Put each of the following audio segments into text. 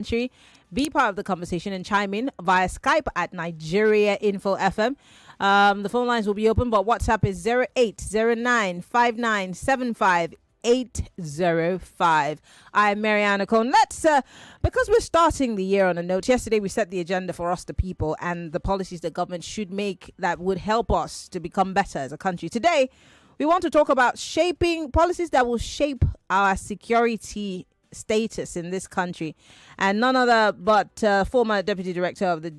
Amacheree. Be part of the conversation and chime in via Skype at Nigeria Info FM. The phone lines will be open, but WhatsApp is 08095975 I'm Marianne Okon. Let's because we're starting the year on a note. Yesterday we set the agenda for us, the people, and the policies that government should make that would help us to become better as a country. Today we want to talk about shaping policies that will shape our security status in this country, and none other but former deputy director of the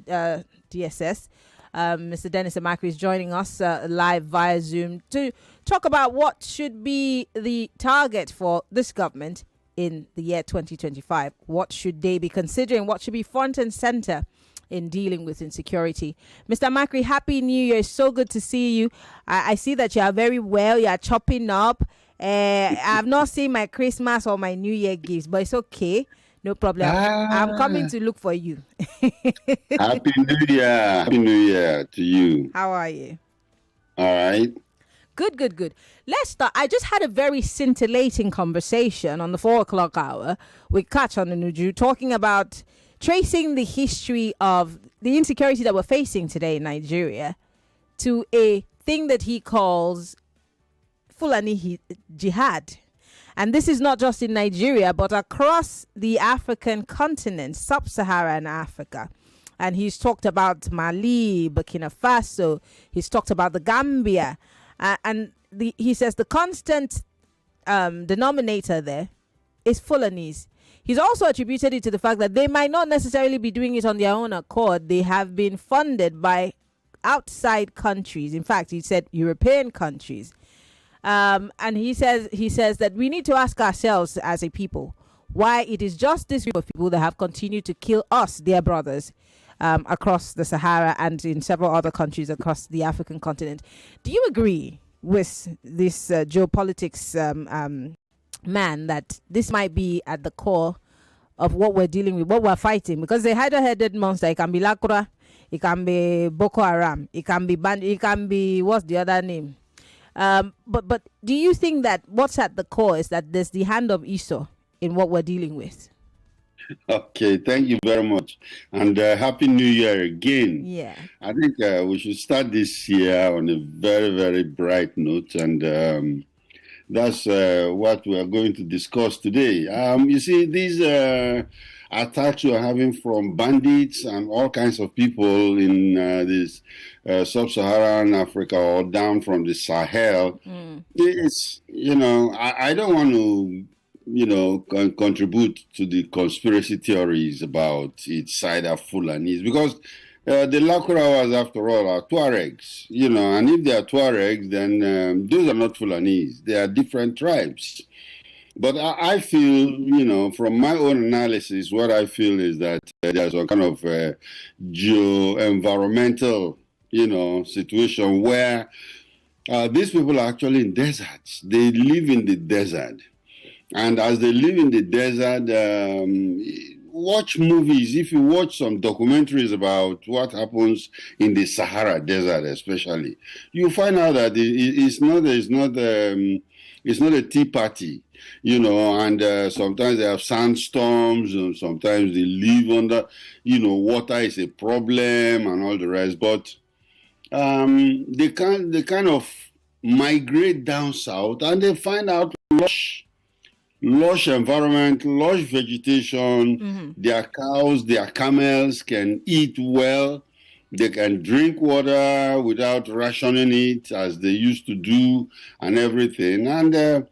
DSS, Mr. Dennis Amacheree, is joining us live via Zoom to talk about what should be the target for this government in the year 2025. What should they be considering? What should be front and center in dealing with insecurity? Mr. Amacheree, Happy New Year. It's so good to see you. I see that you are very well. You are chopping up. I've not seen my Christmas or my New Year gifts, but it's okay. No problem. I'm coming to look for you. Happy New Year. Happy New Year to you. How are you? All right. Good. Let's start. I just had a very scintillating conversation on the 4 o'clock hour with Catch on the Nuju, talking about tracing the history of the insecurity that we're facing today in Nigeria to a thing that he calls Fulani jihad. And this is not just in Nigeria, but across the African continent, sub-Saharan Africa. And he's talked about Mali, Burkina Faso. He's talked about the Gambia. He says the constant denominator there is Fulanis. He's also attributed it to the fact that they might not necessarily be doing it on their own accord. They have been funded by outside countries. In fact, he said European countries. And he says that we need to ask ourselves as a people why it is just this group of people that have continued to kill us, their brothers, across the Sahara and in several other countries across the African continent. Do you agree with this geopolitics man that this might be at the core of what we're dealing with, what we're fighting? Because the hydra-headed monster, it can be Lakura, it can be Boko Haram, it can be it can be, what's the other name? But do you think that what's at the core is that there's the hand of Esau in what we're dealing with? Okay, thank you very much. And Happy New Year again. Yeah. I think we should start this year on a very, very bright note. And that's what we are going to discuss today. You see, these attacks we're having from bandits and all kinds of people in this sub-Saharan Africa or down from the Sahel. It's, I don't want to, contribute to the conspiracy theories about it's either Fulanis, because the Lakurawas, after all, are Tuaregs, and if they are Tuaregs, then those are not Fulanis. They are different tribes. But I feel, from my own analysis, what I feel is that there's a kind of geo-environmental, situation where these people are actually in deserts. They live in the desert. And as they live in the desert, watch movies. If you watch some documentaries about what happens in the Sahara Desert, especially, you find out that it's not a tea party, and sometimes they have sandstorms, and sometimes they live under, water is a problem and all the rest. But they kind of migrate down south, and they find out lush environment, lush vegetation. Their cows, their camels can eat well. They can drink water without rationing it as they used to do and everything. And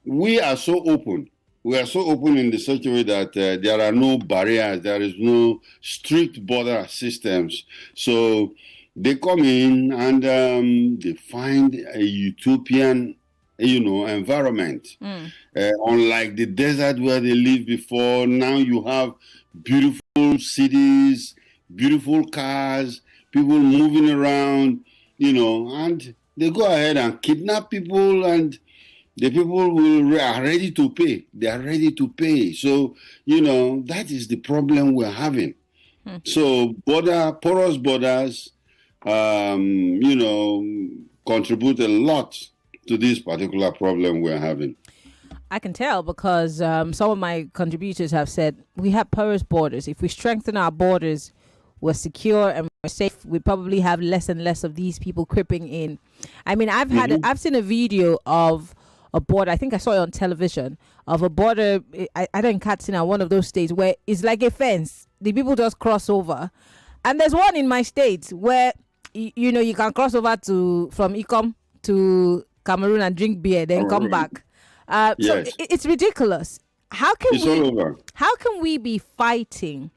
we are so open. We are so open in such a way that there are no barriers. There is no strict border systems. So they come in and they find a utopian environment. Unlike the desert where they lived before, now you have beautiful cities, beautiful cars, people moving around, and they go ahead and kidnap people, and the people are ready to pay. They are ready to pay. So, that is the problem we're having. So porous borders, contribute a lot to this particular problem we're having. I can tell because some of my contributors have said we have porous borders. If we strengthen our borders, we're secure and we're safe. We probably have less and less of these people creeping in. I mean, I've seen a video of a border. I think I saw it on television of a border. I don't Katsina, one of those states where it's like a fence. The people just cross over, and there's one in my state where you know you can cross over to from Ikom to Cameroon and drink beer, then come back. Yes. So it's ridiculous. How can It's all over. How can we be fighting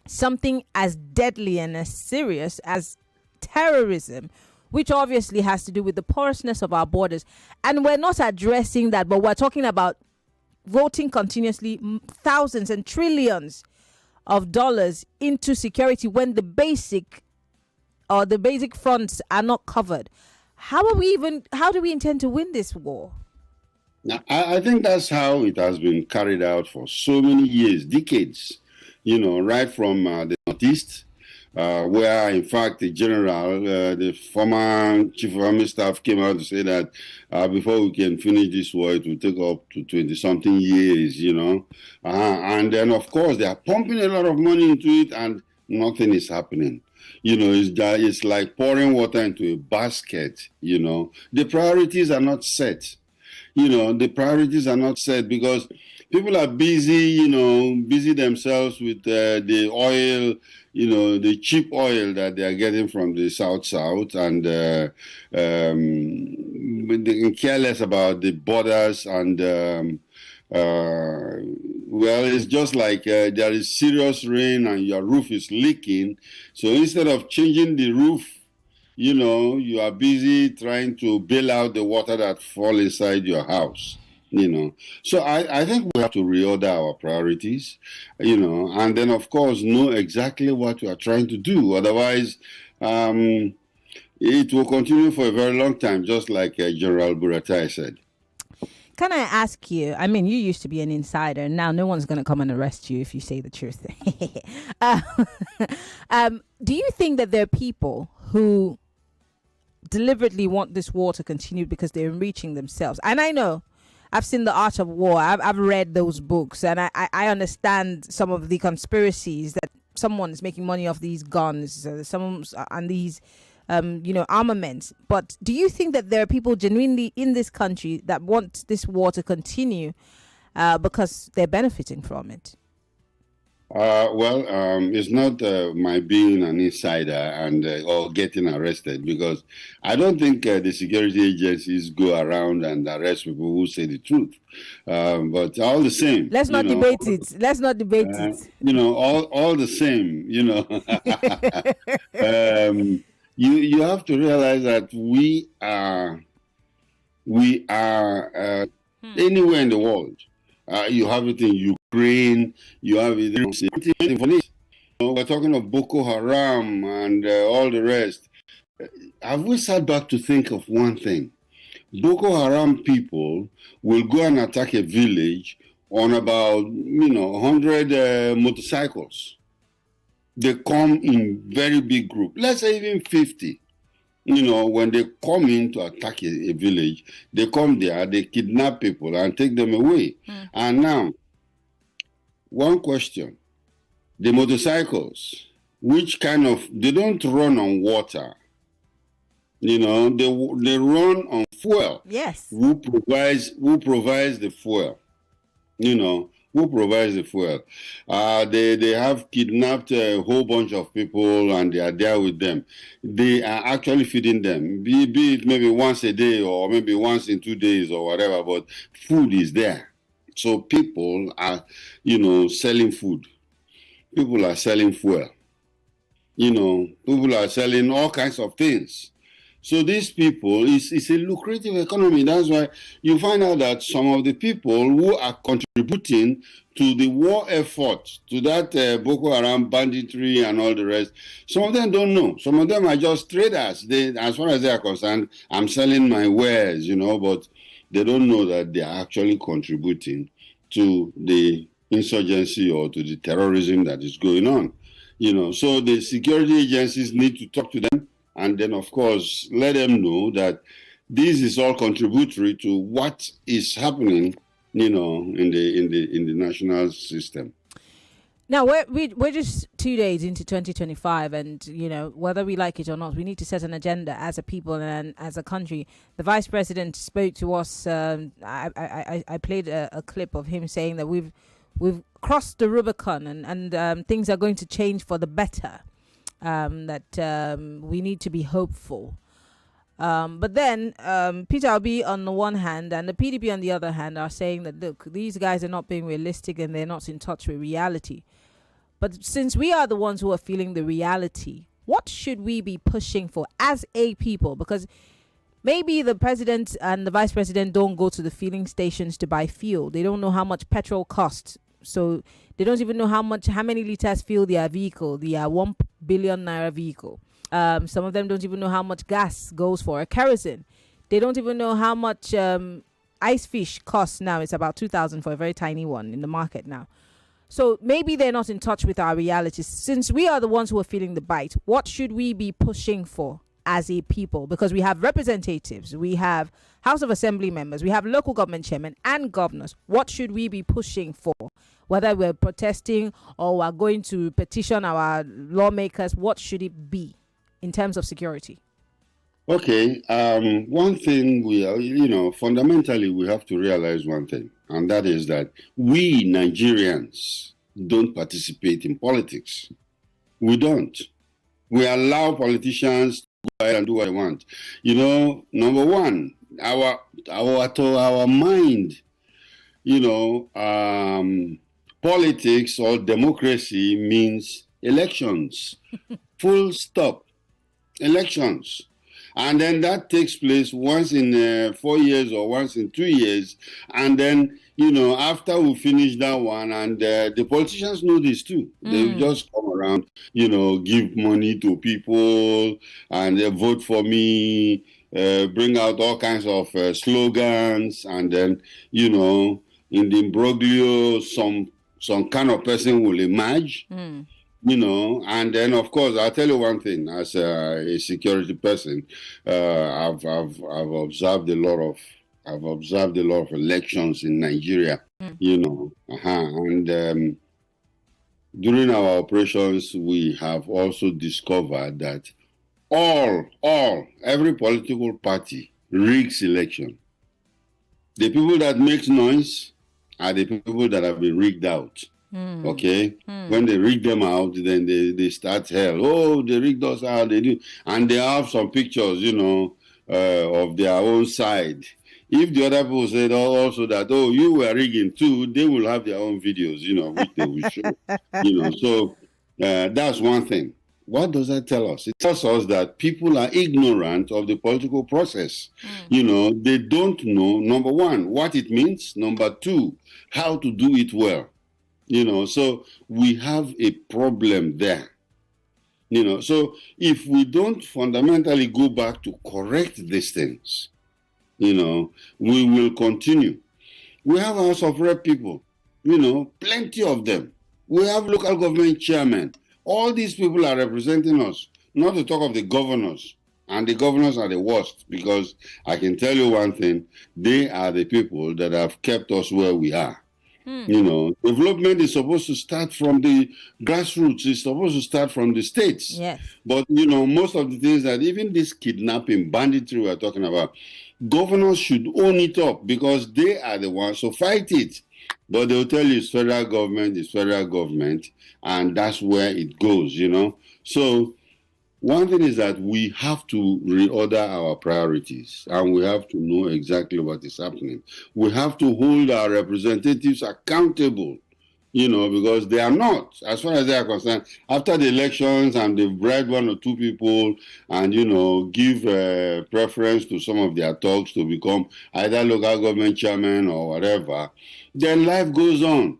something as deadly and as serious as terrorism, which obviously has to do with the porousness of our borders, and we're not addressing that, but we're talking about voting continuously thousands and trillions of dollars into security when the basic fronts are not covered? How do we intend to win this war? Now, I think that's how it has been carried out for so many years, decades, right from the Northeast, where, in fact, the general, the former chief of army staff came out to say that before we can finish this war, it will take up to 20-something years, and then, of course, they are pumping a lot of money into it, and nothing is happening. It's like pouring water into a basket, The priorities are not set. The priorities are not set because people are busy, busy themselves with the oil, the cheap oil that they are getting from the South, and they careless about the borders. And, well, it's just like there is serious rain and your roof is leaking. So instead of changing the roof, you are busy trying to bail out the water that fall inside your house, So I think we have to reorder our priorities, and then, of course, know exactly what we are trying to do. Otherwise, it will continue for a very long time, just like General Buratai said. Can I ask you? I mean, you used to be an insider, and now no one's going to come and arrest you if you say the truth. Do you think that there are people who deliberately want this war to continue because they're enriching themselves? And I know I've seen The Art of War. I've read those books, and I understand some of the conspiracies that someone is making money off these guns, and these armaments. But do you think that there are people genuinely in this country that want this war to continue because they're benefiting from it? It's not my being an insider and or getting arrested, because I don't think the security agencies go around and arrest people who say the truth. But all the same, let's not debate it. All the same, you have to realize that we are anywhere in the world. You have it in Ukraine, you have it in we're talking of Boko Haram and all the rest. Have we sat back to think of one thing? Boko Haram people will go and attack a village on about 100 motorcycles. They come in very big group, let's say even 50. When they come in to attack a village, they come there, they kidnap people and take them away. And now, one question. The motorcycles, they don't run on water. They run on fuel. Yes. Who provides the fuel? Who provides the fuel? They have kidnapped a whole bunch of people and they are there with them. They are actually feeding them, be it maybe once a day or maybe once in 2 days or whatever, but food is there. So people are, selling food. People are selling fuel. People are selling all kinds of things. So these people, it's a lucrative economy. That's why you find out that some of the people who are contributing to the war effort, to that Boko Haram banditry and all the rest, some of them don't know. Some of them are just traders. As far as they are concerned, I'm selling my wares, but they don't know that they are actually contributing to the insurgency or to the terrorism that is going on. So the security agencies need to talk to them. And then, of course, let them know that this is all contributory to what is happening, in the national system. Now we're just 2 days into 2025, and whether we like it or not, we need to set an agenda as a people and as a country. The vice president spoke to us. I played a clip of him saying that we've crossed the Rubicon, and things are going to change for the better. That we need to be hopeful. But then Peter Obi on the one hand and the PDP on the other hand are saying that, look, these guys are not being realistic and they're not in touch with reality. But since we are the ones who are feeling the reality, what should we be pushing for as a people? Because maybe the president and the vice president don't go to the filling stations to buy fuel. They don't know how much petrol costs. So they don't even know how many liters fuel their vehicle, their 1 billion naira vehicle. Some of them don't even know how much gas goes for a kerosene. They don't even know how much ice fish costs now. It's about 2,000 for a very tiny one in the market now. So maybe they're not in touch with our realities. Since we are the ones who are feeling the bite, what should we be pushing for as a people? Because we have representatives, we have House of Assembly members, we have local government chairmen and governors. What should we be pushing for? Whether we're protesting or we're going to petition our lawmakers, what should it be in terms of security? Okay, one thing fundamentally we have to realize one thing, and that is that we Nigerians don't participate in politics. We don't. We allow politicians to go ahead and do what they want. Number one, our mind, politics or democracy means elections. Full stop. Elections. And then that takes place once in 4 years or once in 2 years. And then, after we finish that one, and the politicians know this too. They just come around, give money to people and they vote for me, bring out all kinds of slogans. And then, in the imbroglio, some kind of person will emerge. And then of course I'll tell you one thing. As a security person, I've observed a lot of elections in Nigeria. And during our operations, we have also discovered that every political party rigs election. The people that make noise are the people that have been rigged out. Okay, when they rig them out, then they start hell. Oh, they rigged us out. They do, and they have some pictures, of their own side. If the other people said also that, oh, you were rigging too, they will have their own videos, which they will show. So that's one thing. What does that tell us? It tells us that people are ignorant of the political process. They don't know, number one, what it means. Number two, how to do it well. So we have a problem there. So if we don't fundamentally go back to correct these things, we will continue. We have House of Rep people, plenty of them. We have local government chairmen. All these people are representing us, not to talk of the governors. And the governors are the worst, because I can tell you one thing, they are the people that have kept us where we are. Development is supposed to start from the grassroots. It's supposed to start from the states. Yes. But, most of the things that even this kidnapping, banditry we're talking about, governors should own it up, because they are the ones who fight it. But they'll tell you it's federal government, and that's where it goes, So one thing is that we have to reorder our priorities, and we have to know exactly what is happening. We have to hold our representatives accountable, because they are not, as far as they are concerned. After the elections and they've bribed one or two people and, give preference to some of their talks to become either local government chairman or whatever, then life goes on.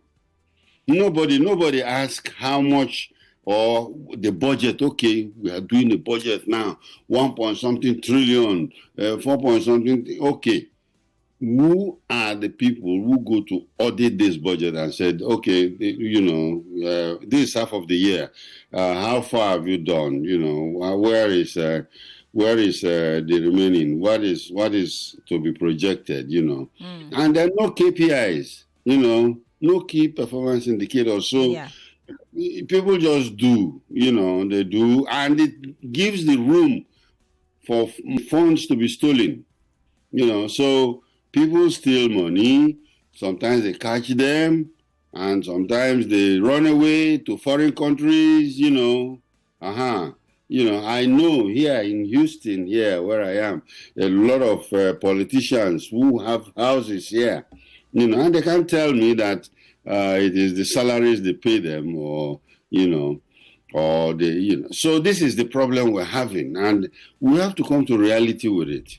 Nobody asks how much or the budget. Okay, we are doing the budget now, 1 point something trillion, 4 point something. Okay, who are the people who go to audit this budget and said, okay, this half of the year, how far have you done? Where is Where is the remaining? What is to be projected? And there are no KPIs. No key performance indicators. So Yeah. people just do. They do, and it gives the room for funds to be stolen. So people steal money. Sometimes they catch them, and sometimes they run away to foreign countries. I know here in Houston, here where I am, a lot of politicians who have houses here, and they can't tell me that it is the salaries they pay them, or So this is the problem we're having, and we have to come to reality with it.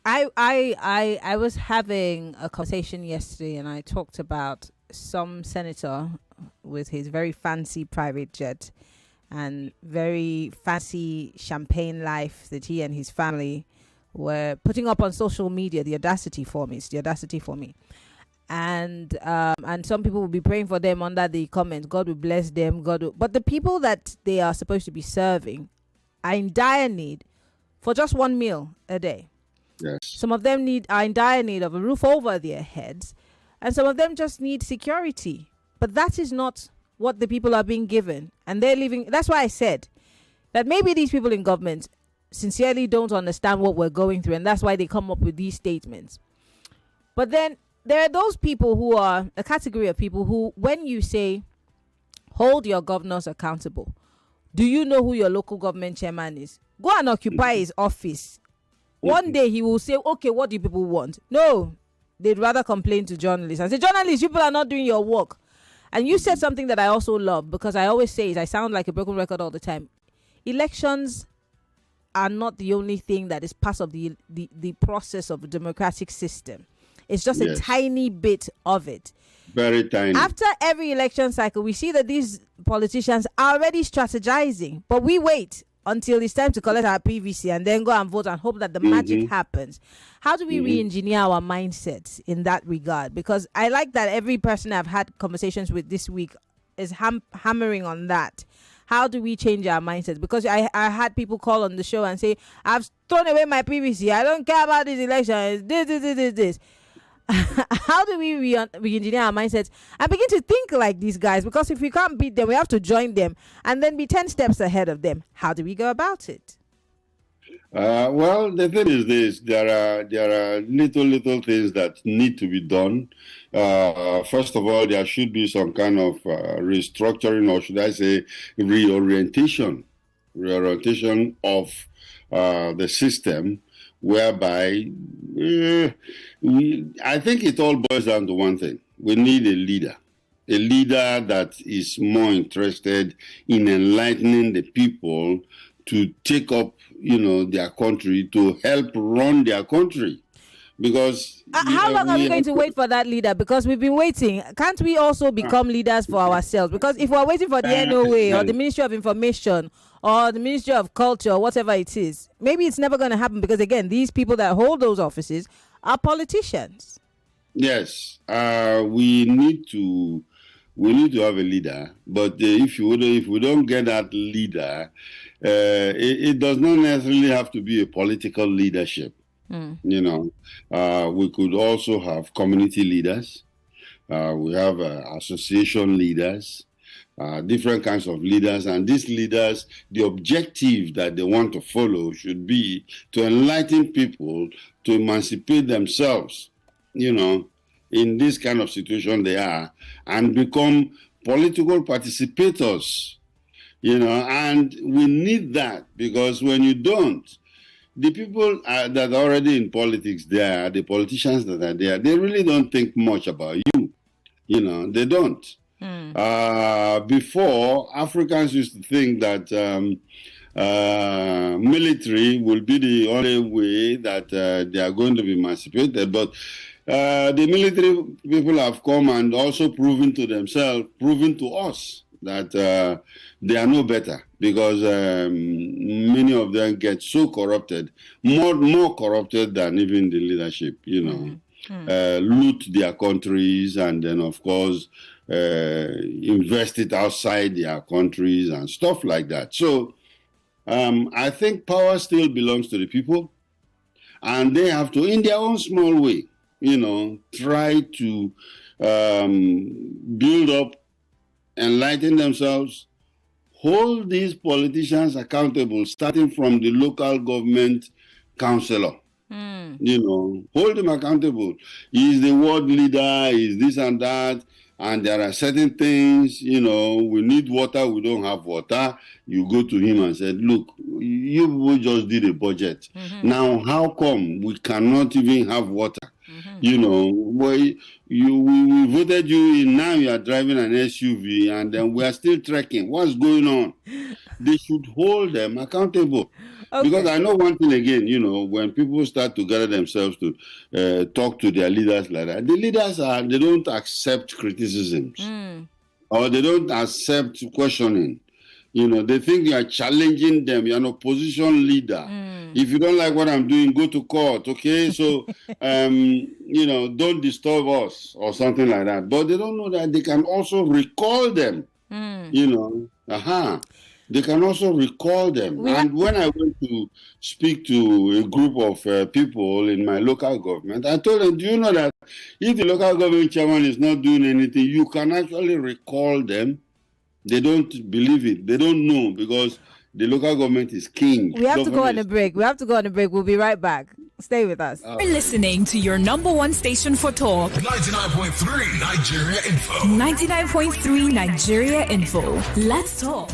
I was having a conversation yesterday, and I talked about some senator with his very fancy private jet and very fancy champagne life that he and his family were putting up on social media. It's the audacity for me. And some people will be praying for them under the comments. God will bless them. But the people that they are supposed to be serving are in dire need for just one meal a day. Yes. Some of them are in dire need of a roof over their heads, and some of them just need security. But that is not what the people are being given, and they're living. That's why I said that maybe these people in government sincerely don't understand what we're going through, and that's why they come up with these statements. But then there are those people who are a category of people who, when you say hold your governors accountable, do you know who your local government chairman is? Go and occupy his office. One day he will say, okay, what do people want? No, they'd rather complain to journalists and say, journalists, you people are not doing your work. And you said something that I also love, because I always say it, I sound like a broken record all the time. Elections are not the only thing that is part of the process of a democratic system. It's just a tiny bit of it. Very tiny. After every election cycle, we see that these politicians are already strategizing, but we wait until it's time to collect our PVC and then go and vote and hope that the magic happens. How do we re-engineer our mindsets in that regard? Because I like that every person I've had conversations with this week is hammering on that. How do we change our mindsets? Because I had people call on the show and say, I've thrown away my PVC. I don't care about this election. This. How do we re-engineer our mindsets and begin to think like these guys? Because if we can't beat them, we have to join them and then be 10 steps ahead of them. How do we go about it? Well, the thing is this: there are little things that need to be done. First of all, there should be some kind of restructuring, or should I say, reorientation of the system, whereby I think it all boils down to one thing. We need a leader that is more interested in enlightening the people to take up, their country, to help run their country. Because how long are we going to wait for that leader? Because we've been waiting. Can't we also become leaders for ourselves? Because if we're waiting for the NOA or the Ministry of Information or the Ministry of Culture or whatever it is, maybe it's never going to happen, because again, these people that hold those offices are politicians. Yes, we need to have a leader, but if we don't get that leader, it does not necessarily have to be a political leadership. We could also have community leaders. We have association leaders, different kinds of leaders. And these leaders, the objective that they want to follow should be to enlighten people, to emancipate themselves, in this kind of situation they are, and become political participators, and we need that, because when you don't, the people that are already in politics there, the politicians that are there, they really don't think much about you. They don't. Before, Africans used to think that military will be the only way that they are going to be emancipated. But the military people have come and also proven to us that they are no better, because many of them get so corrupted, more corrupted than even the leadership, loot their countries, and then, of course, invest it outside their countries and stuff like that. So I think power still belongs to the people, and they have to, in their own small way, try to build up, enlighten themselves, hold these politicians accountable, starting from the local government councillor. Hold him accountable. He's the ward leader, he's this and that, and there are certain things, we need water, we don't have water. You go to him and said, look, you people just did a budget. Now, how come we cannot even have water? We voted you in, now you are driving an SUV, and then we are still trekking. What's going on? They should hold them accountable. Okay. Because I know one thing again, when people start to gather themselves to talk to their leaders like that, the leaders they don't accept criticisms or they don't accept questioning. They think you are challenging them. You're an opposition leader. If you don't like what I'm doing, go to court, okay? So, don't disturb us or something like that. But they don't know that they can also recall them, They can also recall them. And when I went to speak to a group of people in my local government, I told them, do you know that if the local government chairman is not doing anything, you can actually recall them? They don't believe it. They don't know because the local government is king. We have to go on a break. We'll be right back. Stay with us. You're listening to your number one station for talk. 99.3 Nigeria Info. 99.3 Nigeria Info. Let's talk.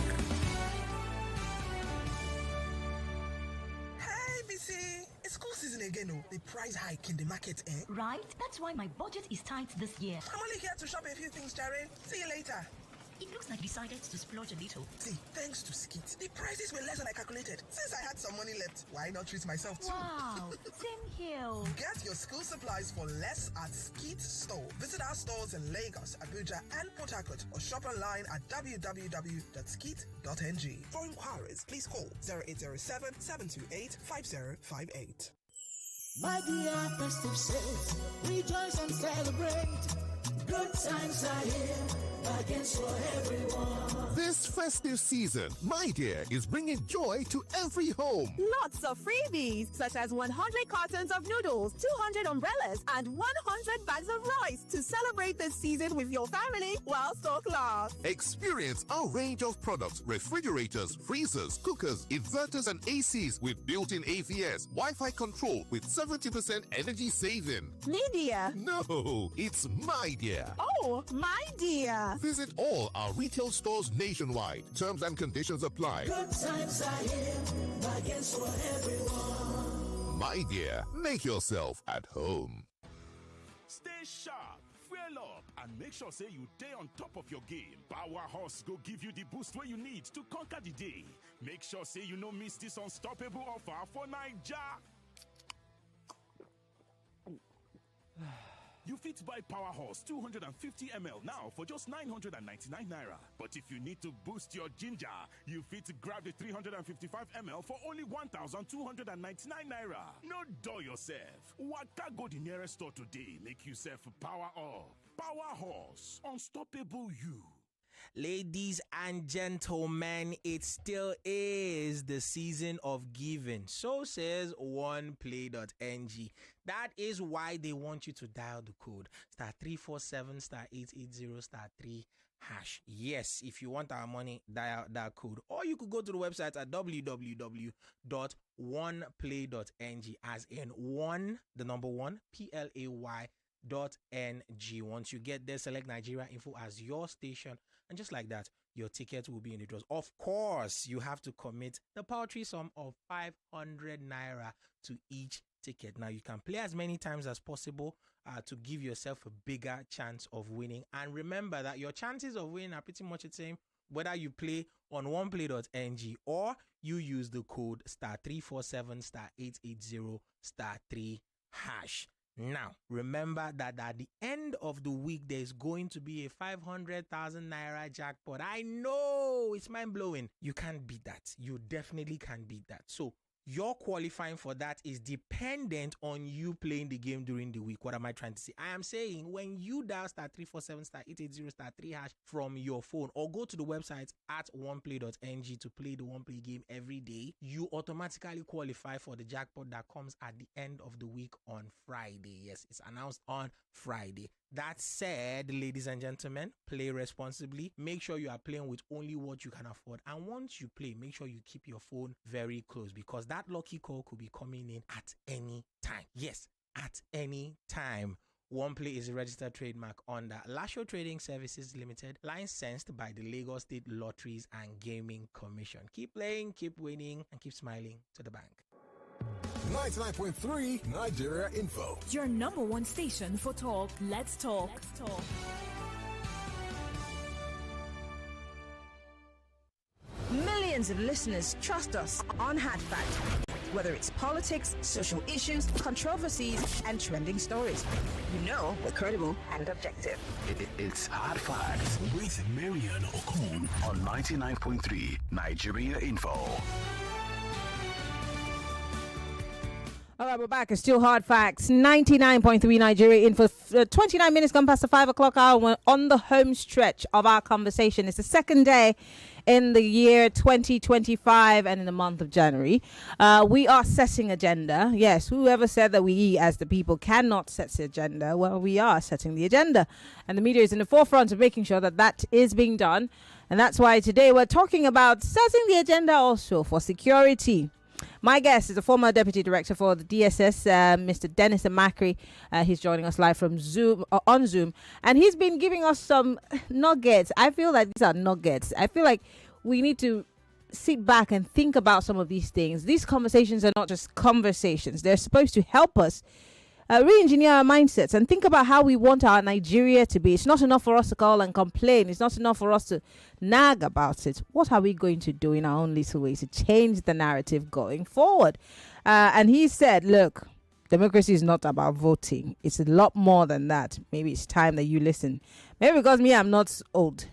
The price hike in the market, eh? Right? That's why my budget is tight this year. I'm only here to shop a few things, Jerry. See you later. It looks like you decided to splurge a little. See, thanks to Skit, the prices were less than I calculated. Since I had some money left, why not treat myself too? Wow, same here. Get your school supplies for less at Skit Store. Visit our stores in Lagos, Abuja, and Port Harcourt, or shop online at www.skit.ng. For inquiries, please call 0807 728 5058. My dear festive saints, rejoice and celebrate. Good times are here, bargains for everyone. This festive season, My Dear is bringing joy to every home. Lots of freebies, such as 100 cartons of noodles, 200 umbrellas, and 100 bags of rice to celebrate this season with your family while stock lasts. Experience our range of products, refrigerators, freezers, cookers, inverters, and ACs with built-in AVS, Wi-Fi control with 70% energy saving. Media. No, it's My Dear. Oh, My Dear. Visit all our retail stores nationwide. Terms and conditions apply. Good times are here, bargains for everyone. My Dear, make yourself at home. Stay sharp, fuel up, and make sure say you stay on top of your game. Power Horse go give you the boost where you need to conquer the day. Make sure say you no miss this unstoppable offer for Naija. You fit buy Power Horse 250 ml now for just 999 naira. But if you need to boost your ginger, you fit grab the 355 ml for only 1,299 naira. No dull yourself. Waka go the nearest store today. Make yourself power up. Power Horse, unstoppable you. Ladies and gentlemen, it still is the season of giving. So says oneplay.ng. That is why they want you to dial the code *347 *880 *3 hash. Yes, if you want our money, dial that code. Or you could go to the website at www.oneplay.ng, as in one, the number one, PLAY.ng. Once you get there, select Nigeria Info as your station, and just like that, your ticket will be in the draws. Of course, you have to commit the paltry sum of 500 naira to each ticket. Now, you can play as many times as possible to give yourself a bigger chance of winning. And remember that your chances of winning are pretty much the same whether you play on oneplay.ng or you use the code *347 *880 *3 hash. Now, remember that at the end of the week, there's going to be a 500,000 naira jackpot. I know it's mind-blowing. You can't beat that. You definitely can't beat that. So your qualifying for that is dependent on you playing the game during the week. What am I trying to say? I am saying when you dial *347 *880 *3# from your phone, or go to the website at oneplay.ng to play the One Play game every day, you automatically qualify for the jackpot that comes at the end of the week on Friday. Yes, it's announced on Friday. That said, ladies and gentlemen, play responsibly. Make sure you are playing with only what you can afford. And once you play, make sure you keep your phone very close, because that lucky call could be coming in at any time. Yes, at any time. One Play is a registered trademark under Lasho Trading Services Limited, licensed by the Lagos State Lotteries and Gaming Commission. Keep playing, keep winning, and keep smiling to the bank. 99.3 Nigeria Info. Your number one station for talk. Let's talk. Millions of listeners trust us on Hard Fact. Whether it's politics, social issues, controversies, and trending stories, you know we're credible and objective. It's Hard Facts with Marian Okon on 99.3 Nigeria Info. All right, we're back. It's still Hard Facts. 99.3 Nigeria Info. 29 minutes gone past the 5 o'clock hour. We're on the home stretch of our conversation. It's the second day in the year 2025 and in the month of January. We are setting agenda. Yes, whoever said that we as the people cannot set the agenda? Well, we are setting the agenda. And the media is in the forefront of making sure that that is being done. And that's why today we're talking about setting the agenda also for security. My guest is a former deputy director for the DSS, Mr. Dennis Amacheree. He's joining us live from on Zoom, and he's been giving us some nuggets. I feel like these are nuggets. I feel like we need to sit back and think about some of these things. These conversations are not just conversations. They're supposed to help us re-engineer our mindsets and think about how we want our Nigeria to be. It's not enough for us to call and complain. It's not enough for us to nag about it. What are we going to do in our own little way to change the narrative going forward? And he said, look, democracy is not about voting. It's a lot more than that. Maybe it's time that you listen. Maybe because me, I'm not old.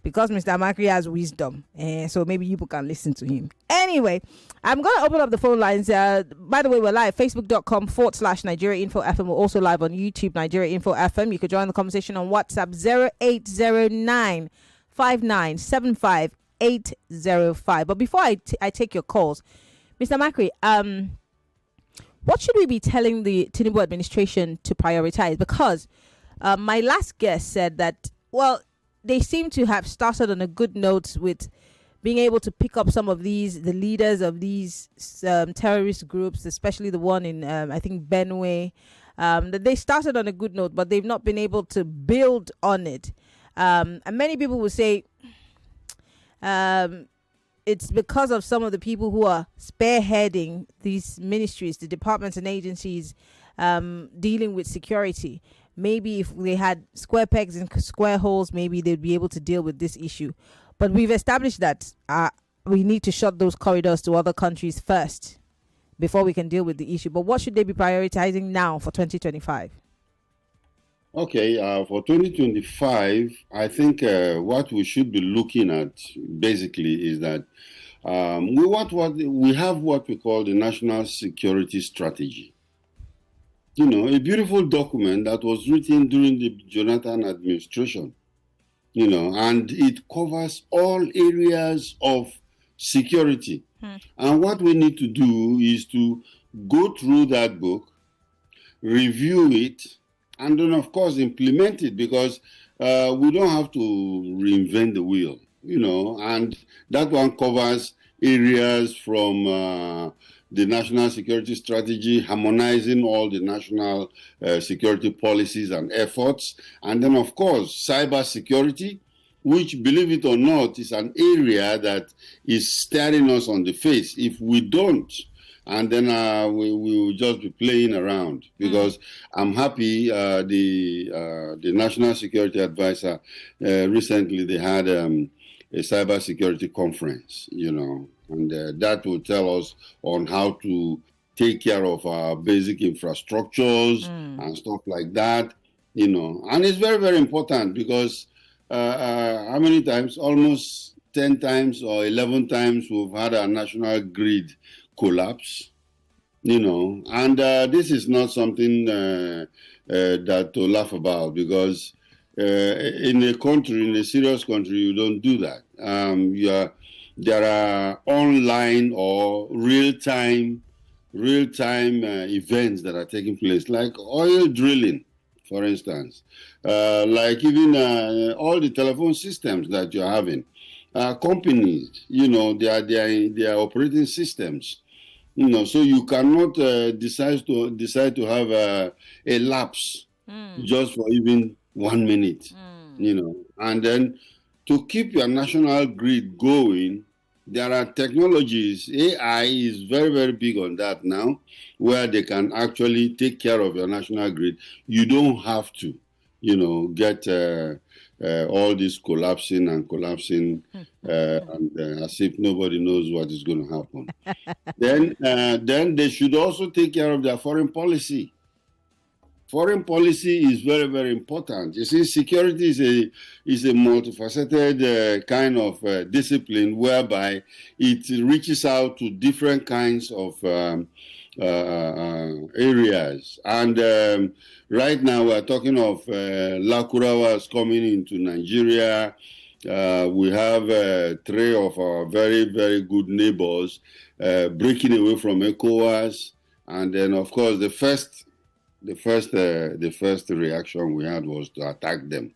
Because Mr. Amacheree has wisdom. So maybe you can listen to him. Anyway, I'm going to open up the phone lines. By the way, we're live. Facebook.com/Nigeria Info FM. We're also live on YouTube, Nigeria Info FM. You could join the conversation on WhatsApp 0809 5975805. But before I take your calls, Mr. Amacheree, what should we be telling the Tinubu administration to prioritize? Because my last guest said that, well, they seem to have started on a good note with being able to pick up some of the leaders of these terrorist groups, especially the one in, I think, Benue. That they started on a good note, but they've not been able to build on it. And many people will say it's because of some of the people who are spearheading these ministries, the departments and agencies dealing with security. Maybe if they had square pegs and square holes, maybe they'd be able to deal with this issue. But we've established that we need to shut those corridors to other countries first before we can deal with the issue. But what should they be prioritizing now for 2025? Okay, for 2025, I think what we should be looking at basically is that we have what we call the National Security Strategy. You know, a beautiful document that was written during the Jonathan administration, you know, and it covers all areas of security. And what we need to do is to go through that book, review it, and then, of course, implement it, because we don't have to reinvent the wheel, you know, and that one covers areas from the national security strategy, harmonizing all the national security policies and efforts. And then, of course, cyber security, which, believe it or not, is an area that is staring us on the face if we don't. And then we will just be playing around, because I'm happy the National Security Advisor, recently they had a cyber security conference, you know, and that will tell us on how to take care of our basic infrastructures and stuff like that, you know. And it's very, very important, because how many times? Almost 10 times or 11 times we've had our national grid collapse, and this is not something that to laugh about, because in a serious country, you don't do that. There are online or real-time events that are taking place, like oil drilling, for instance, like even all the telephone systems that you're having. Companies, they are operating systems, so you cannot decide to have a lapse just for even 1 minute, and then to keep your national grid going. There are technologies. AI is very, very big on that now, where they can actually take care of your national grid. You don't have to, get all this collapsing, and as if nobody knows what is going to happen. Then they should also take care of their foreign policy. Foreign policy is very, very important. You see, security is a multifaceted kind of discipline, whereby it reaches out to different kinds of areas. And right now we're talking of Lakurawas coming into Nigeria. We have 3 of our very, very good neighbors breaking away from ECOWAS. And then, of course, the first reaction we had was to attack them,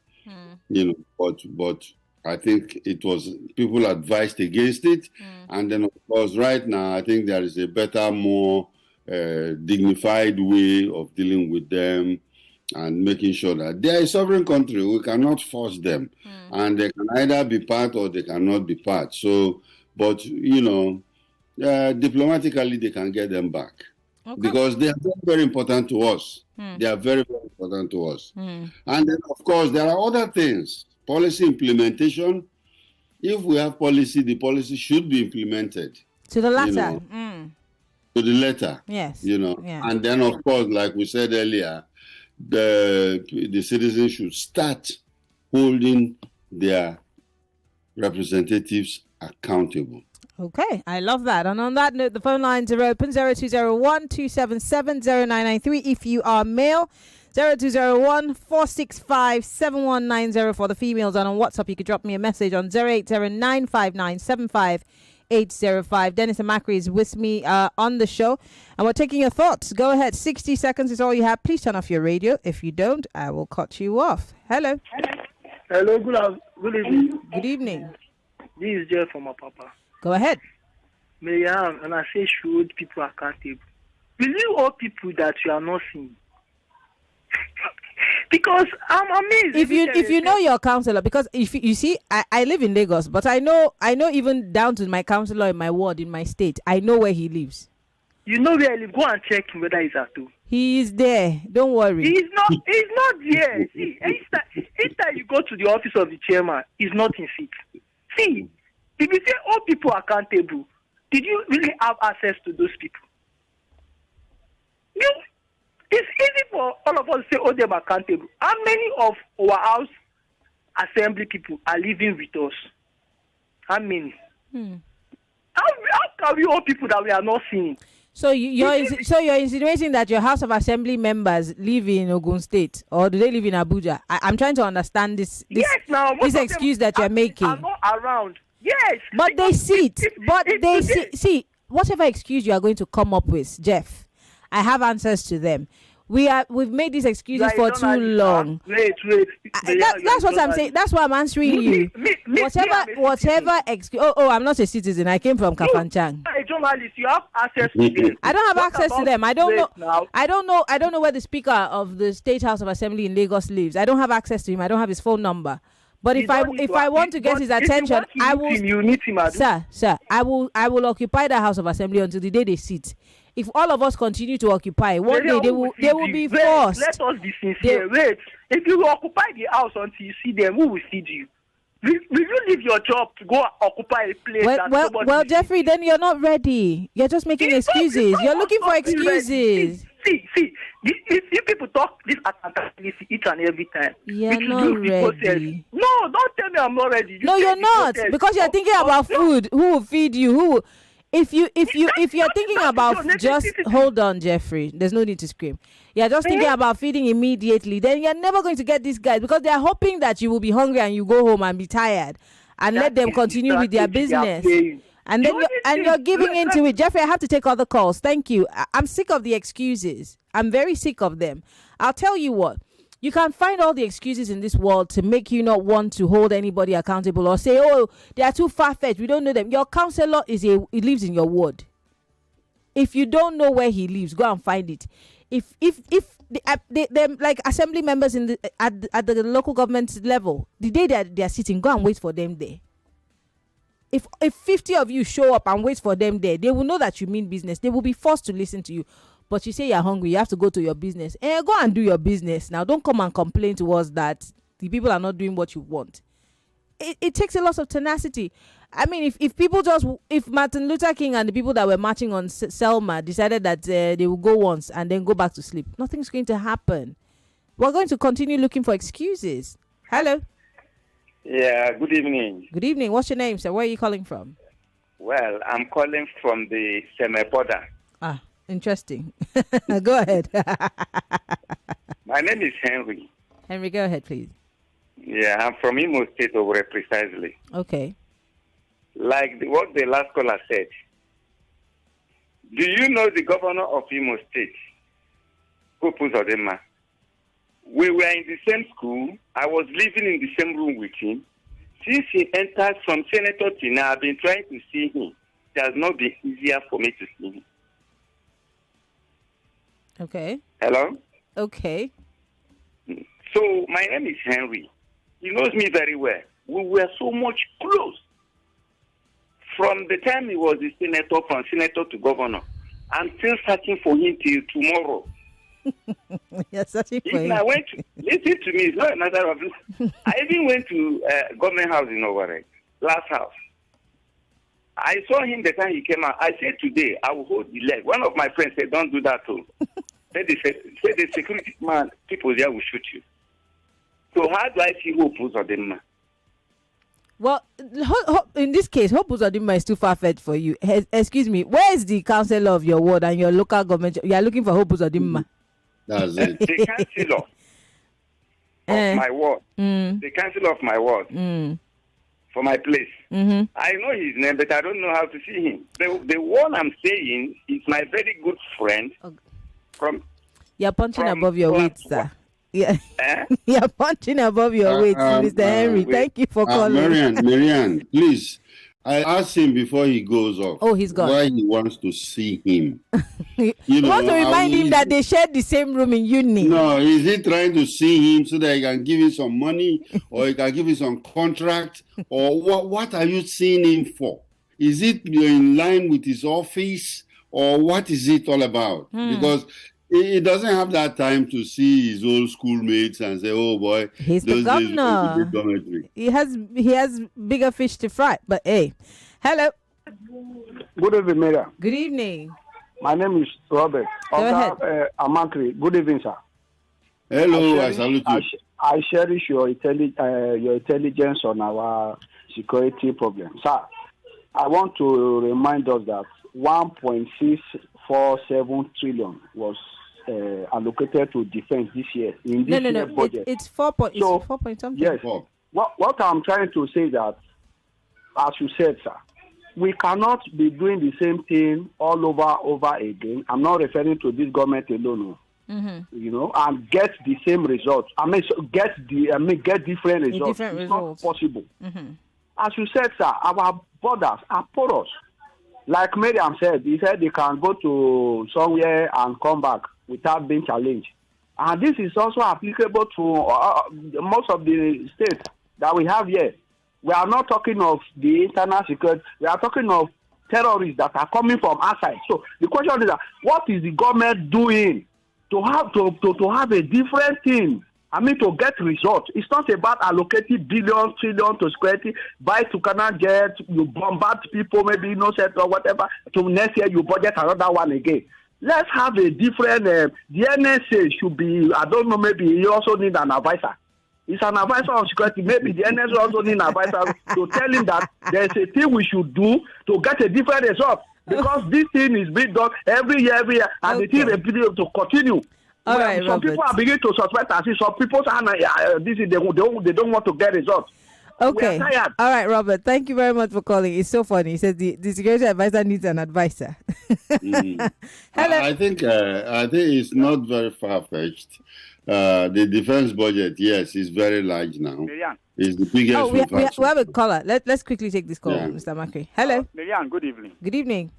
but I think it was people advised against it. And then, of course, right now, I think there is a better, more dignified way of dealing with them and making sure that they are a sovereign country. We cannot force them, and they can either be part or they cannot be part. So, but, diplomatically, they can get them back. Okay. Because they are very, very important to us. They are very, very important to us. And then, of course, there are other things. Policy implementation. If we have policy, the policy should be implemented. To the letter. To the letter. Yes. And then, of course, like we said earlier, the citizens should start holding their representatives accountable. Okay, I love that. And on that note, the phone lines are open: 0201-277-0993 if you are male, 0201-465-7190 for the females. And on WhatsApp, you could drop me a message on 08095975805. Dennis Amacheree is with me on the show, and we're taking your thoughts. Go ahead. 60 seconds is all you have. Please turn off your radio. If you don't, I will cut you off. Hello. Hello, good evening. Good evening. This is Jeff from my papa. Go ahead. Maryam, and I say should people accountable. Will you all people that you are not seeing? Because I'm amazed. If you know your counselor, because if you see, I live in Lagos, but I know even down to my counselor in my ward, in my state, I know where he lives. You know where he lives? Go and check him whether he's at home. He is there. Don't worry. He's not there. See, anytime you go to the office of the chairman, he's not in seat. See, if you say all people are accountable, did you really have access to those people? It's easy for all of us to say, oh, them accountable. How many of our house assembly people are living with us? How many? How can we all people that we are not seeing? So you're insinuating that your House of Assembly members live in Ogun State, or do they live in Abuja? I'm trying to understand this excuse that you're making. Are not around. Yes, but they sit. See, whatever excuse you are going to come up with, Jeff, I have answers to them. We've made these excuses for too long. Wait. That's what I'm saying. That's why I'm answering you. Whatever excuse. Oh, I'm not a citizen. I came from Kafanchan. A journalist, you have access to them. I don't have access to them. I don't know. I don't know where the Speaker of the State House of Assembly in Lagos lives. I don't have access to him. I don't have his phone number. But if I want to get his attention, I will. You need him, sir. I will occupy the House of Assembly until the day they sit. If all of us continue to occupy, one day they will be forced. Let us be sincere. Wait, if you occupy the house until you see them, who will feed you? Will you leave your job to go occupy a place? Well, Jeffrey, then you're not ready. You're just making excuses. You're looking for excuses. See, if you people talk this accountability each and every time, you're not ready. No, don't tell me I'm not ready. You're not, because you're thinking about food. Who will feed you? if you're thinking about just hold on, Jeffrey, there's no need to scream. You're just thinking about feeding immediately, then you're never going to get these guys because they are hoping that you will be hungry and you go home and be tired and let them continue with their business. And then you're giving into it. Jeffrey, I have to take other calls. Thank you. I'm sick of the excuses. I'm very sick of them. I'll tell you what. You can find all the excuses in this world to make you not want to hold anybody accountable or say, oh, they are too far-fetched. We don't know them. Your counselor he lives in your ward. If you don't know where he lives, go and find it. If they're like assembly members at the local government level, the day they are sitting, go and wait for them there. If 50 of you show up and wait for them there, they will know that you mean business. They will be forced to listen to you. But you say you're hungry, you have to go to your business. Go and do your business. Now, don't come and complain to us that the people are not doing what you want. It takes a lot of tenacity. I mean, if Martin Luther King and the people that were marching on Selma decided that they will go once and then go back to sleep, nothing's going to happen. We're going to continue looking for excuses. Hello. Yeah, good evening. Good evening. What's your name, sir? Where are you calling from? Well, I'm calling from the semi-border. Ah, interesting. Go ahead. My name is Henry. Henry, go ahead, please. Yeah, I'm from Imo State, over precisely. Okay. Like what the last caller said. Do you know the governor of Imo State, Hope Uzodinma? We were in the same school. I was living in the same room with him. Since he entered from Senator Tina, I've been trying to see him. It has not been easier for me to see him. Okay. Hello? Okay. So, my name is Henry. He knows me very well. We were so much close. From the time he was the senator, from senator to governor, I'm still searching for him till tomorrow. You're searching for him. I went to, listen to me, it's not a matter of... I even went to government house in Overhead, last house. I saw him the time he came out. I said, today, I will hold the leg. One of my friends said, don't do that too. Said the security man, people there will shoot you. So how do I see Hope Uzodinma? Well, in this case, Hope Uzodinma is too far-fetched for you. Excuse me, where is the councillor of your ward and your local government? You are looking for Hope Uzodinma. That's it. The councillor of my ward. The councillor of my ward. For my place. I know his name, but I don't know how to see him. The one I'm saying is my very good friend. You're punching above your weight, sir. Yeah. You're punching above your weight, Mr. Henry. Thank you for calling. Marianne, please. I asked him before he goes off. Oh, he's gone. Why he wants to see him. You want to remind him that they shared the same room in uni. No, is he trying to see him so that he can give him some money or he can give him some contract? Or what are you seeing him for? Is it in line with his office or what is it all about? Because he doesn't have that time to see his old schoolmates and say, oh boy, he's the governor. He has bigger fish to fry. But hey, hello. Good evening, Mayor. Good evening. My name is Robert. Go ahead. Amacheree. Good evening, sir. Hello, I salute you. I cherish your intelligence on our security problem. Sir, I want to remind us that 1.647 trillion was allocated to defense this year in this year's budget. It's 4 point something. Yes. What I'm trying to say that, as you said, sir, we cannot be doing the same thing all over again. I'm not referring to this government alone. You know, and get the same results. Get different results. It's not possible. As you said, sir, our borders are porous. Like Miriam said, he said they can go to somewhere and come back without being challenged. And this is also applicable to most of the states that we have here. We are not talking of the internal security. We are talking of terrorists that are coming from outside. So the question is, what is the government doing to have a different thing? I mean, to get results. It's not about allocating billions, trillions to security, buy Tucana jet, you bombard people, maybe innocent or whatever. To next year, you budget another one again. Let's have a different, the NSA should be, I don't know, maybe you also need an advisor. It's an advisor on security. Maybe the NSA also need an advisor to tell him that there's a thing we should do to get a different result. because this thing is being done every year, and the thing repeated to continue. All right, some people are beginning to suspect and see some people say, this is they don't want to get results. Okay. We are tired. All right, Robert. Thank you very much for calling. It's so funny. He says the security advisor needs an advisor. Hello. I think it's not very far fetched. The defense budget, yes, is very large now. Marianne. It's the biggest. Oh, we have a caller. Let's quickly take this call, Yeah. Mr. Amacheree. Hello. Marianne, good evening. Good evening.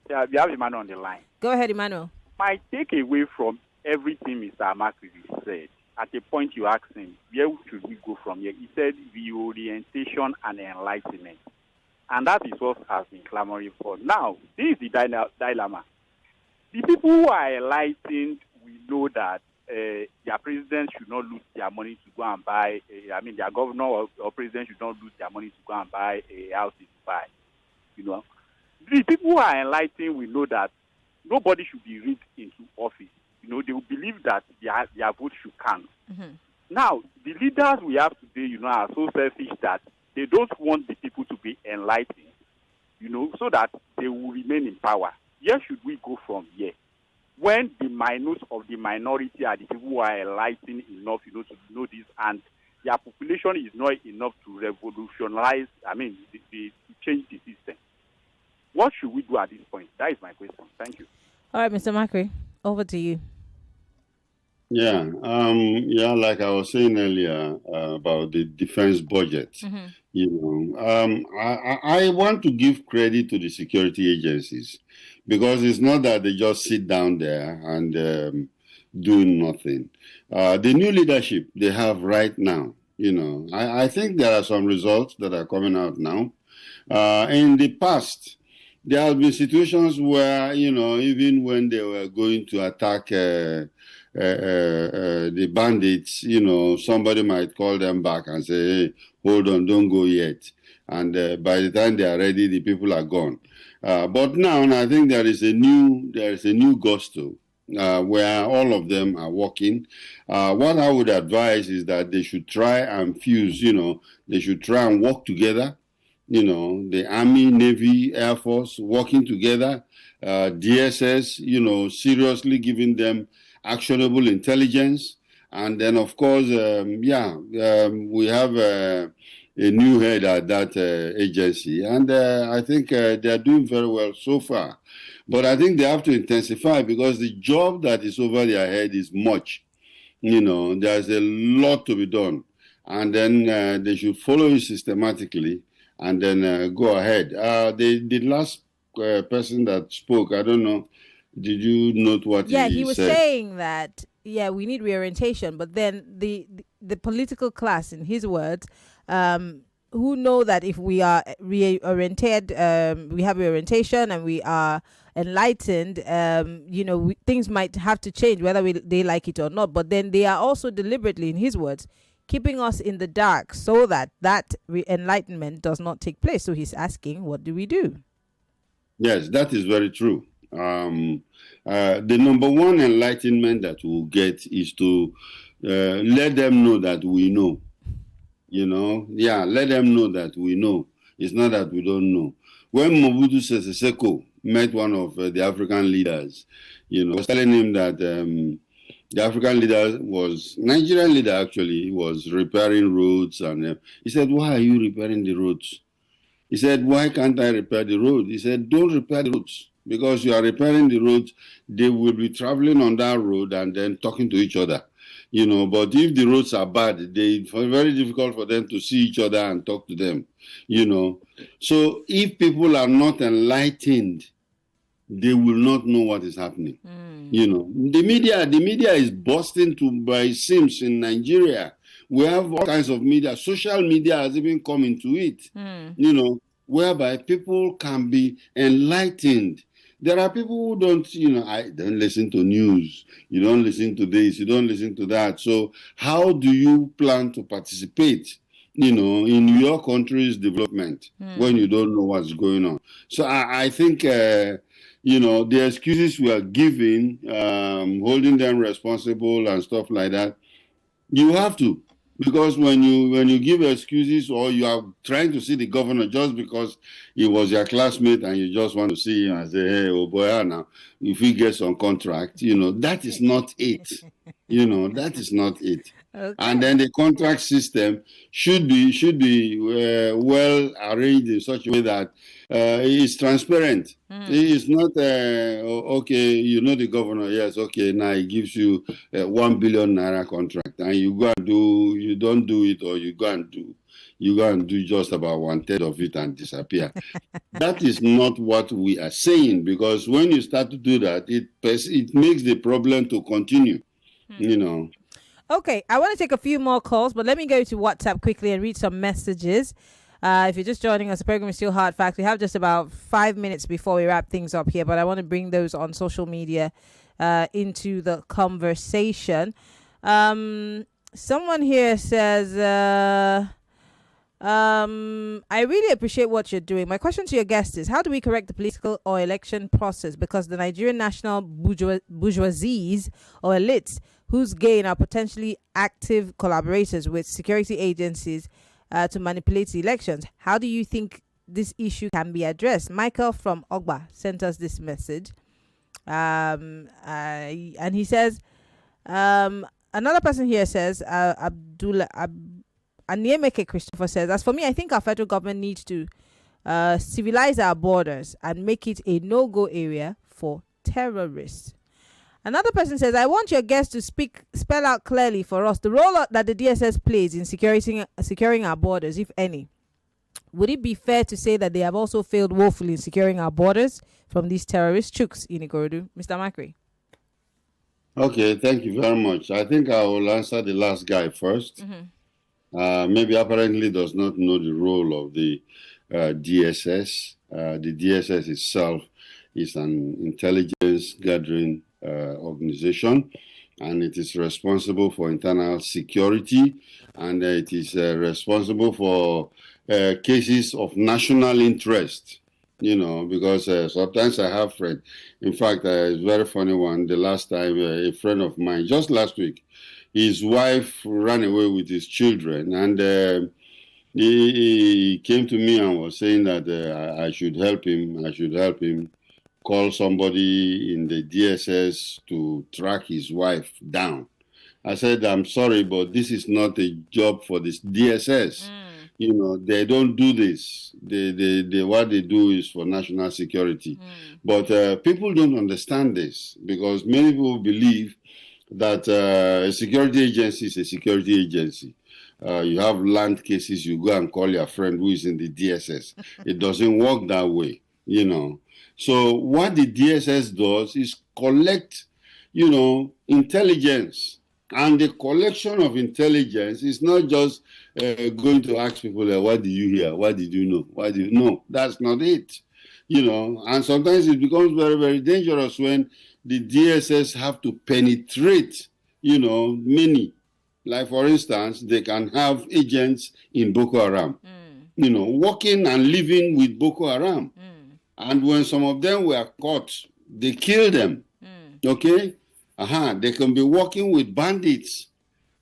Yeah, we have Emmanuel on the line. Go ahead, Emmanuel. My takeaway from everything Mr. Amacheree said, at a point you asked him, where should we go from here? He said reorientation and enlightenment. And that is what has been clamoring for. Now, this is the dilemma. The people who are enlightened, we know that their president should not lose their money to go and buy, their governor or president should not lose their money to go and buy a house in Dubai. You know, the people who are enlightened, we know that nobody should be rigged into office. You know, they will believe that their vote should count. Mm-hmm. Now, the leaders we have today, you know, are so selfish that they don't want the people to be enlightened, you know, so that they will remain in power. Where should we go from here? When the minors of the minority are the people who are enlightened enough, you know, to know this, and their population is not enough to revolutionize, to change the system. What should we do at this point? That is my question. Thank you. All right, Mr. Amacheree, over to you. Yeah, like I was saying earlier about the defense budget. Mm-hmm. You know, I want to give credit to the security agencies because it's not that they just sit down there and doing nothing. The new leadership they have right now, you know, I think there are some results that are coming out now. In the past, there have been situations where, you know, even when they were going to attack the bandits, you know, somebody might call them back and say, hey, hold on, don't go yet. And by the time they are ready, the people are gone. But now I think there is a new gusto where all of them are working. What I would advise is that they should try and fuse, you know, they should try and work together. You know, the Army, Navy, Air Force working together, DSS, you know, seriously giving them actionable intelligence. And then, of course, we have a new head at that agency. And I think they're doing very well so far. But I think they have to intensify because the job that is over their head is much. You know, there's a lot to be done. And then they should follow it systematically and then go ahead. The last person that spoke, I don't know, did you note what he said? Yeah, he was saying that, we need reorientation, but then the political class, in his words, who know that if we are reoriented, we have reorientation and we are enlightened, things might have to change, whether they like it or not. But then they are also deliberately, in his words, keeping us in the dark so that enlightenment does not take place. So he's asking, what do we do? Yes, that is very true. The number one enlightenment that we'll get is to let them know that we know. You know, let them know that we know. It's not that we don't know. When Mobutu Sese Seko met one of the African leaders, you know, was telling him that the African leader Nigerian leader actually, was repairing roads. And he said, why are you repairing the roads? He said, why can't I repair the road? He said, don't repair the roads. Because you are repairing the roads, they will be traveling on that road and then talking to each other. You know, but if the roads are bad, it's very difficult for them to see each other and talk to them. You know, so if people are not enlightened, they will not know what is happening. You know, the media is bursting by seams in Nigeria. We have all kinds of media. Social media has even come into it, you know, whereby people can be enlightened. There are people who don't, you know, I don't listen to news. You don't listen to this. You don't listen to that. So how do you plan to participate, you know, in your country's development when you don't know what's going on? So I think, you know, the excuses we are giving, holding them responsible and stuff like that, you have to Because when you give excuses or you are trying to see the governor just because he was your classmate and you just want to see him and say, hey, oh boy, now if he gets on contract, that is not it. That is not it. Okay. And then the contract system should be well arranged in such a way that it is transparent. It is not okay. The governor. Yes, okay. Now he gives you a 1 billion naira contract, and you go and do. You don't do it, or you go and do just about 1/3 of it and disappear. That is not what we are saying, because when you start to do that, it makes the problem to continue. Okay, I want to take a few more calls, but let me go to WhatsApp quickly and read some messages. If you're just joining us, the program is still Hard Facts. We have just about 5 minutes before we wrap things up here, but I want to bring those on social media into the conversation. Someone here says, I really appreciate what you're doing. My question to your guest is, how do we correct the political or election process? Because the Nigerian national bourgeoisies or elites whose gain are potentially active collaborators with security agencies to manipulate the elections. How do you think this issue can be addressed? Michael from Ogba sent us this message. And he says, another person here says, Aniemeke Christopher says, as for me, I think our federal government needs to civilize our borders and make it a no-go area for terrorists. Another person says, I want your guest to spell out clearly for us the role that the DSS plays in securing our borders, if any. Would it be fair to say that they have also failed woefully in securing our borders from these terrorist chooks in Ikorodu? Mr. Amacheree. Okay, thank you very much. I think I will answer the last guy first. Maybe apparently does not know the role of the DSS. The DSS itself is an intelligence gathering organization, and it is responsible for internal security, and it is responsible for cases of national interest, because sometimes I have friends. In fact, it's a very funny one. The last time, a friend of mine, just last week, his wife ran away with his children, and he came to me and was saying that I should help him call somebody in the DSS to track his wife down. I said, I'm sorry, but this is not a job for this DSS. They don't do this. What they do is for national security. But people don't understand this, because many people believe that a security agency is a security agency. You have land cases, you go and call your friend who is in the DSS. It doesn't work that way, So what the DSS does is collect, intelligence. And the collection of intelligence is not just going to ask people, what did you hear? What did you know? No, that's not it. And sometimes it becomes very, very dangerous when the DSS have to penetrate, many. Like, for instance, they can have agents in Boko Haram, working and living with Boko Haram. And when some of them were caught, they killed them. Okay? They can be working with bandits.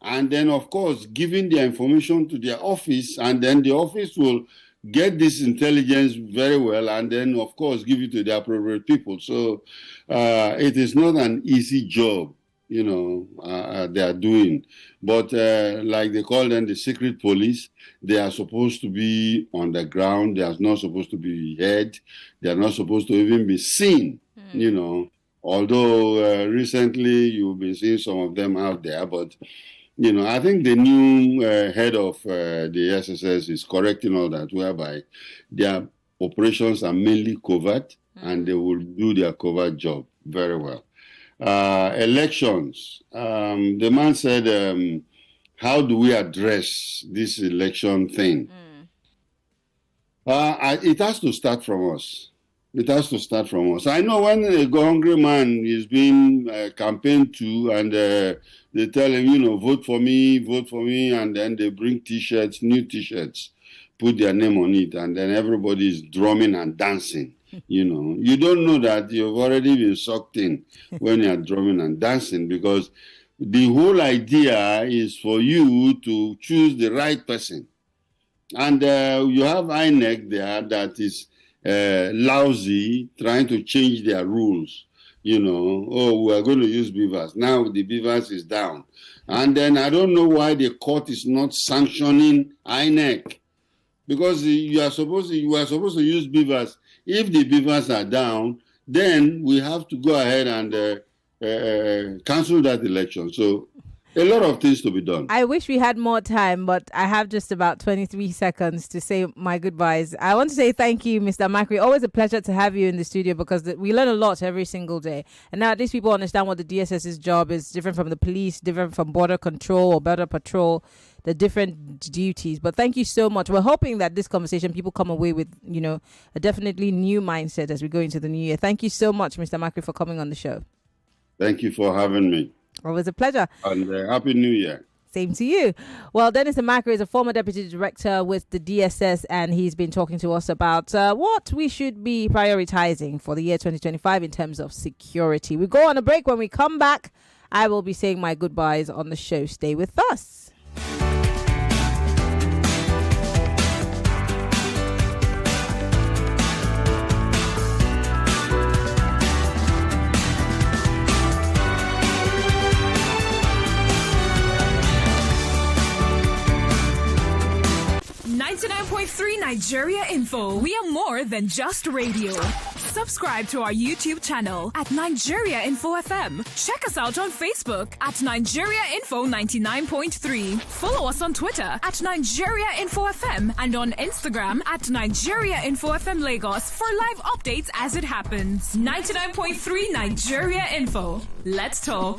And then, of course, giving their information to their office. And then the office will get this intelligence very well. And then, of course, give it to the appropriate people. So it is not an easy job, they are doing. But like they call them the secret police, they are supposed to be on the ground. They are not supposed to be heard. They are not supposed to even be seen, Although recently you've been seeing some of them out there. But, I think the new head of the SSS is correcting all that, whereby their operations are mainly covert, and they will do their covert job very well. Elections. The man said, how do we address this election thing? It has to start from us. It has to start from us. I know when a hungry man is being campaigned to, and they tell him, vote for me, and then they bring T-shirts, new T-shirts, put their name on it, and then everybody is drumming and dancing. You don't know that you've already been sucked in when you're drumming and dancing, because the whole idea is for you to choose the right person. And you have INEC there that is lousy, trying to change their rules. We are going to use beavers. Now the beavers is down. And then I don't know why the court is not sanctioning INEC. Because you are supposed to use beavers. If the beavers are down, then we have to go ahead and cancel that election. So a lot of things to be done. I wish we had more time, but I have just about 23 seconds to say my goodbyes. I want to say thank you, Mr. Amacheree. Always a pleasure to have you in the studio because we learn a lot every single day. And now at least people understand what the DSS's job is, different from the police, different from border control or border patrol, the different duties. But thank you so much. We're hoping that this conversation, people come away with, a definitely new mindset as we go into the new year. Thank you so much, Mr. Amacheree, for coming on the show. Thank you for having me. Always a pleasure. And Happy New Year. Same to you. Well, Dennis Amacheree is a former deputy director with the DSS, and he's been talking to us about what we should be prioritizing for the year 2025 in terms of security. We go on a break. When we come back, I will be saying my goodbyes on the show. Stay with us. 99.3 Nigeria Info. We are more than just radio. Subscribe to our YouTube channel at Nigeria Info FM. Check us out on Facebook at Nigeria Info 99.3. Follow us on Twitter at Nigeria Info FM and on Instagram at Nigeria Info FM Lagos for live updates as it happens. 99.3 Nigeria Info. Let's talk.